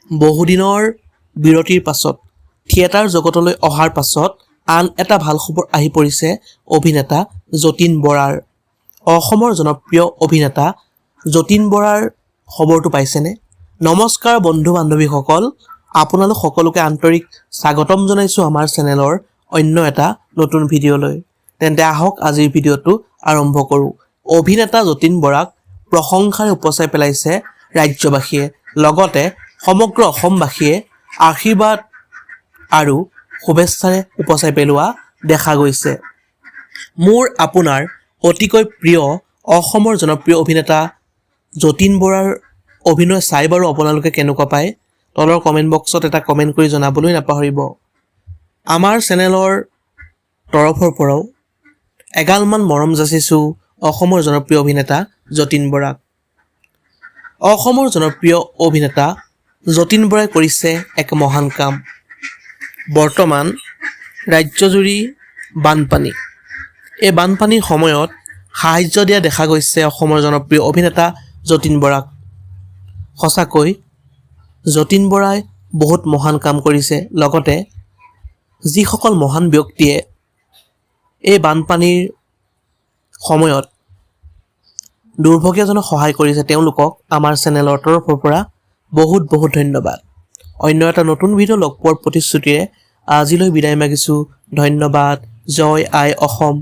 বহুদিনৰ বিৰতিৰ পাছত থিয়েটাৰ জগতলৈ অহাৰ পাছত আন এটা ভাল খবৰ আহি পৰিছে অভিনেতা যতীন বৰাৰ। অসমৰ জনপ্ৰিয় অভিনেতা যতীন বৰাৰ খবৰটো পাইছেনে? নমস্কাৰ বন্ধু বান্ধৱীসকল, আপোনালোক সকলোকে আন্তৰিক স্বাগতম জনাইছোঁ আমাৰ চেনেলৰ অন্য এটা নতুন ভিডিঅ'লৈ। তেন্তে আহক আজিৰ ভিডিঅ'টো আৰম্ভ কৰোঁ। অভিনেতা যতীন বৰাক প্ৰশংসাৰে উপচাই পেলাইছে ৰাজ্যবাসীয়ে, লগতে সমগ্ৰ অসমবাসীয়ে আশীৰ্বাদ আৰু শুভেচ্ছাৰে উপচাই পেলোৱা দেখা গৈছে। মোৰ আপোনাৰ অতিকৈ প্ৰিয় অসমৰ জনপ্ৰিয় অভিনেতা যতীন বৰাৰ অভিনয় চাই বাৰু আপোনালোকে কেনেকুৱা পায়? তলৰ কমেণ্ট বক্সত এটা কমেণ্ট কৰি জনাবলৈ নাপাহৰিব। আমাৰ চেনেলৰ তৰফৰ পৰাও এগালমান মৰম যাচিছোঁ অসমৰ জনপ্ৰিয় অভিনেতা যতীন বৰাক। অসমৰ জনপ্ৰিয় অভিনেতা যতীন বৰাই কৰিছে এক মহান কাম। বৰ্তমান ৰাজ্যজুৰি বানপানী। এই বানপানীৰ সময়ত সাহায্য দিয়া দেখা গৈছে অসমৰ জনপ্ৰিয় অভিনেতা যতীন বৰাক। সঁচাকৈ যতীন বৰাই বহুত মহান কাম কৰিছে, লগতে যিসকল মহান ব্যক্তিয়ে এই বানপানীৰ সময়ত দুৰ্ভগীয়াজনক সহায় কৰিছে তেওঁলোকক আমাৰ চেনেলৰ তৰফৰ পৰা বহুত বহুত ধন্যবাদ। অন্য এটা নতুন ভিডিঅ' লগ পোৱাৰ প্ৰতিশ্ৰুতিৰে আজিলৈ বিদায় মাগিছোঁ। ধন্যবাদ। জয় আই অসম।